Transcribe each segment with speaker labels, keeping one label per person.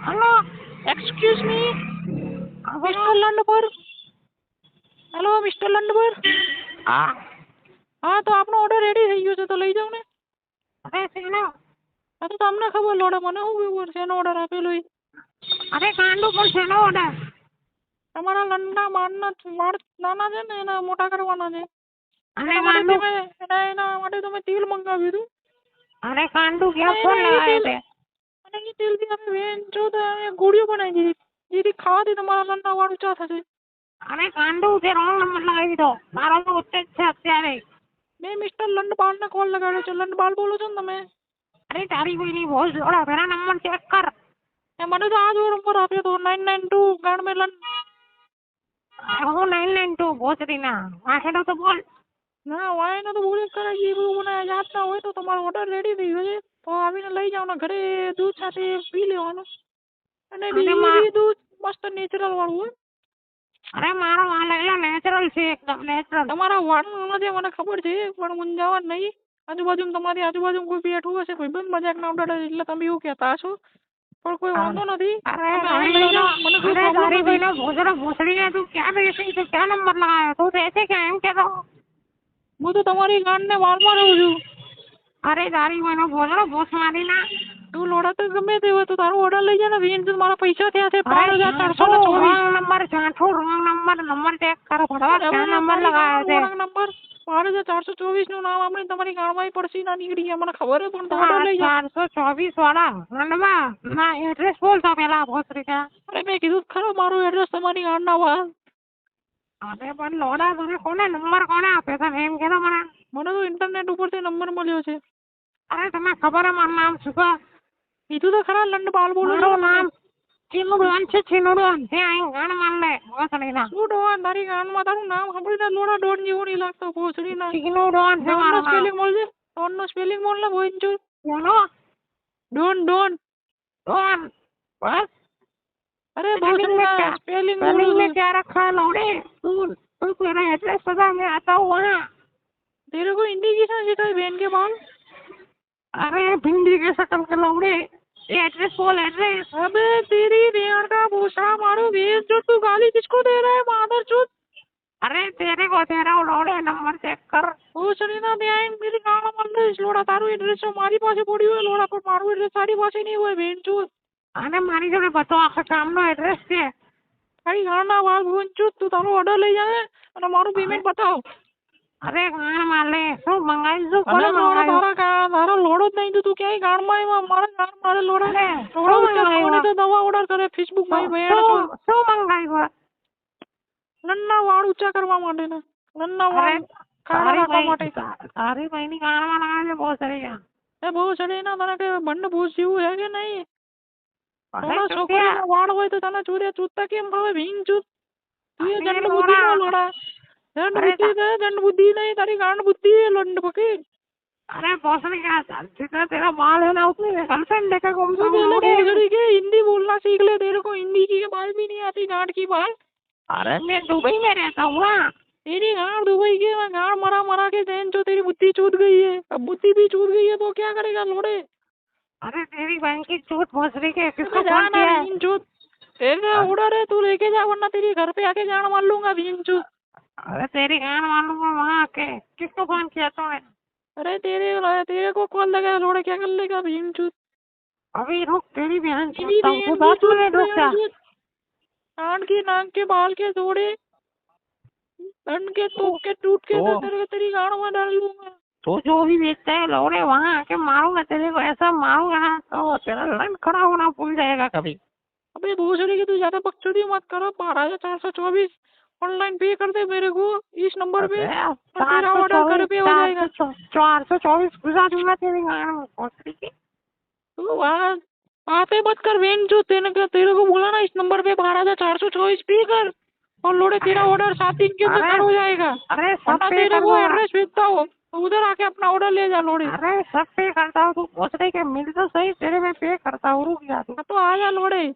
Speaker 1: Hello
Speaker 2: excuse me mister લંડભર. Hello mister લંડભર.
Speaker 1: હા
Speaker 2: હા તો આપનો ઓર્ડર રેડી થઈ ગયો છે તો લઈ જાઓ ને.
Speaker 1: અરે શેનો
Speaker 2: હા તો તમને ખબર લોડે મને શું ખબર શેનો ઓર્ડર આપેલો એ.
Speaker 1: અરે ગાંડુ પણ શેનો ઓર્ડર
Speaker 2: તમારા લંડના વાળ નાના છે ને એના મોટા કરવાના છે.
Speaker 1: અરે
Speaker 2: એના માટે
Speaker 1: ગાંડુ
Speaker 2: એના માટે તમે તેલ મંગાવ્યું હતું.
Speaker 1: અરે ગાંડુ ક્યાં
Speaker 2: અને
Speaker 1: ફોન
Speaker 2: એ
Speaker 1: લગાવ્યો
Speaker 2: તેલ
Speaker 1: તે
Speaker 2: અને એ તેલથી અમે વેન છો તો અમે ગોળીઓ બનાવી દીધી જેથી ખાવાથી તમારા લંડના વાળ ઊંચા થશે.
Speaker 1: અરે ગાંડુ તે રોંગ નંબર લગાવી દીધો મારો તો ઉચ્ચ જ છે અત્યારે.
Speaker 2: મેં મિસ્ટર લંડબાલને કોલ લગાડ્યો છે. લંડબાલ બોલો છો ને તમે?
Speaker 1: અરે તારી કોઈની ભોજ જોડા પેલા નંબર ચેક કર.
Speaker 2: મને તો આ જ નંબર આપ્યો હતો 992 ગાંડમેલન.
Speaker 1: હું 992 ભોસડીના વાંચેલો તો બોલ.
Speaker 2: ના વાયનો તો બોલી કરાય એ બધું મને યાદ ના હોય તો તમારો ઓર્ડર રેડી થઈ ગયો છે તો આવીને લઈ જાઓ ને ઘરે દૂધ સાથે પી લેવાનું. અને બી દૂધ મસ્ત નેચરલ વાળું હોય.
Speaker 1: અરે મારો વાળ એટલા નેચરલ છે એકદમ નેચરલ.
Speaker 2: તમારા વાળ નથી મને ખબર છે પણ મૂંઝાવા નહીં. આજુબાજુ તમારી આજુબાજુ કોઈ બેઠું હશે કોઈ બંધ મજાક ના ઉડાડે એટલે તમે એવું કહેતા હશો પણ કોઈ વાંધો નથી.
Speaker 1: અરે
Speaker 2: તમે આવીને લઈ જાઓ મને કોઈ પ્રોબ્લેમ
Speaker 1: તારી
Speaker 2: નથી.
Speaker 1: ભાઈનો ભોસડો ભોસડીને તું ક્યાં બેસી તું ક્યાં નંબર લગાવ્યો તું રહેશે ક્યાં એમ કેતો.
Speaker 2: હું તો તમારી ગાંડને વાળમાં રહું છું.
Speaker 1: અરે તારી ભાઈનો ભોસડો ભોસ મારી ના.
Speaker 2: તું લોડા તો ગમે તે હોય તો તારો ઓર્ડર લઈ જા ને વીન મારા પૈસા થયા છે
Speaker 1: 5424
Speaker 2: નંબર
Speaker 1: નંબર ચેક કરો ફટાફટ ક્યાં નંબર લગાવ્યો છે.
Speaker 2: નંબર 5424 નું નામ આપણે તમારી ગામમાં પડસી ના નીકળી ગયા મને ખબર છે પણ ઓર્ડર લઈ જા.
Speaker 1: 424 વાળા રંડમાં ના એડ્રેસ બોલતો પેલા ભોસડી ક્યાં.
Speaker 2: અરે મેં કીધું ખરો મારું એડ્રેસ તમારી ગામના વા.
Speaker 1: અરે પણ લોડા તને કોને નંબર કોને આપ્યો તને એમ કહેતો
Speaker 2: મને તો ઇન્ટરનેટ ઉપરથી નંબર મળ્યો છે.
Speaker 1: અરે તમને ખબર હે મારું નામ શું છે?
Speaker 2: કીધું તો ખરા લંડબાલ બોલું
Speaker 1: મારું નામ ચીનુડોન છે ચીનુડોન ત્યાં ગાણ માન લે ભોસડીના.
Speaker 2: શું ડોન તારી ગામમાં તારું નામ સાંભળીને લોડા ડોન જેવો નહીં લાગતો ભોસડીના.
Speaker 1: ચીનુડોન છે મારું નામ.
Speaker 2: સ્પેલિંગ બોલજે ડોન નો સ્પેલિંગ બોલ ને ભોંચો.
Speaker 1: બોલો
Speaker 2: ડોન ડોન
Speaker 1: ડોન બસ.
Speaker 2: अरे भोसड़ी स्पेलिंग
Speaker 1: में क्या रखा है लौड़े तू तेरा एड्रेस पता मैं आता हूँ वहाँ.
Speaker 2: तेरे को हिंदी की समझ सिखाई बहन के बाल.
Speaker 1: अरे भिंडी के शकल के लौड़े एड्रेस बोल एड्रेस.
Speaker 2: अबे तेरी बहन का भूसा मारो भेज जो तू गाली किसको दे रहा है मादर चोद.
Speaker 1: अरे तेरे को दे रहा हूँ लौड़े नंबर चेक कर.
Speaker 2: भोसड़ी ना बहन मेरी गाना मान लो इस लोड़ा तारू एड्रेस हमारी पास पड़ी हुई लोड़ा पर मारू एड्रेस सारी पास नहीं हुआ बहन चोद.
Speaker 1: અને મારી જોડે બધો આખા ગામનો એડ્રેસ છે.
Speaker 2: તારી ગાના વાળ ભૂંચું તું તારો ઓર્ડર લઈ જા અને મારું પેમેન્ટ બતાવ.
Speaker 1: અરે ગાણ માં લે શું મંગાવીશું
Speaker 2: કોને મંગાવ્યું તારો લોડો જ નહીં તું ક્યાંય ગાણમાં આવ્યા મારા ગાણ મારે લોડો ને લોડો તો દવા ઓર્ડર કરે ફેસબુક માં
Speaker 1: શું મંગાવ્યું
Speaker 2: નન્ના વાળ ઊંચા કરવા માટે ને નન્ના વાળ કાળા રાખવા માટે.
Speaker 1: તારી ભાઈની ગાણમાં લગાવે છે બહુ સરી
Speaker 2: એ બહુ સડી ના તને કે બંને બહુ જીવું છે કે નહીં. છોકરીનો વાળ હોય તો તને ચોર્યા ચૂતતા કેમ ભાવે ભીંગ ચૂત. તું એ દંડ બુદ્ધિ નો લોડા દંડ બુદ્ધિ નહીં તારી ગાંડ બુદ્ધિ है लंड पके.
Speaker 1: अरे भोसड़ी क्या जितना तेरा बाल है ना उतनी गर्लफ्रेंड लेकर घूमता
Speaker 2: हूँ. के हिंदी बोलना सीख ले तेरे को हिंदी की बाल भी नहीं आती गांड की बाल.
Speaker 1: अरे मैं दुबई में रहता हूँ ना.
Speaker 2: तेरी गांड दुबई की मैं गांड मरा मरा के देन जो तेरी बुद्धि चूत गई है. अब बुद्धि भी चूत गई है तो क्या करेगा लोड़े.
Speaker 1: अरे तेरी बहन की चूत भोसड़ी के किसको फोन किया है.
Speaker 2: चूत तेरे ऑर्डर है तू लेके जा वरना तेरी घर पे आके गांड मार लूंगा भीम चूत.
Speaker 1: अरे तेरी गांड मालूम है वहाँ आके किसको फोन किया तूने.
Speaker 2: अरे तेरे को कॉल लगा लोड़े क्या कर लेगा भीम चूत.
Speaker 1: अभी रुक तेरी बहन की बात सुने रुक जा.
Speaker 2: कान की नाक के बाल के जोड़े दंड के तोप के टूट के तेरी गांड में डाल लूंगा.
Speaker 1: तो जो भी बेचता है लौड़े वहाँ आके मारूंगा तेरे को ऐसा मारूंगा ना तो तेरा लाइन खड़ा होना भूल जाएगा कभी.
Speaker 2: अबे भोसड़ी की तू ज्यादा बकचोदी मत करो. 12424 ऑनलाइन पे कर दे मेरे को इस नंबर पे तेरा ऑर्डर घर पे हो जाएगा.
Speaker 1: 424 घुसा दूंगा तेरी भोसड़ी की.
Speaker 2: तो वहाँ बातें मत कर वेन जो तेरे को बोला ना इस नंबर पे 12424 पे कर और लोड़े तेरा ऑर्डर 7 दिन के अंदर हो जाएगा.
Speaker 1: अरे
Speaker 2: तेरे को एड्रेस भेजता हूँ तो उधर आके अपना ऑर्डर ले जा लोड़े.
Speaker 1: अरे सब पे करता हूँ तू भोसड़ी के मिल तो सही तेरे में पे करता हूँ रुक जा तू.
Speaker 2: तो आ जा लोड़े.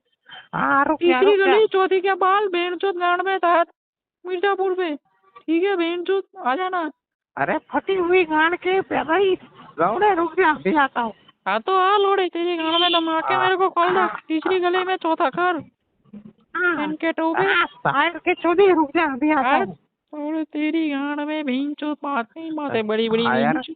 Speaker 1: हाँ रुक जा.
Speaker 2: तीसरी गली चौथी के बाल बेन चौथ गांड में था मिर्जापुर पे. ठीक है बेन चौथ आ जाना.
Speaker 1: अरे फटी हुई गांड के पैदा ही लौड़े रुक जा अभी आता हूँ.
Speaker 2: हाँ तो आ लोड़े तेरी गाड़ में दम आके मेरे को कॉल दे, तीसरी गली में चौथा घर, इनके टोपे।
Speaker 1: साइड के चौधरी रुक जा, अभी आता हूँ।
Speaker 2: और तेरी गाड़ में भींचो बातें बड़ी बड़ी भींचो।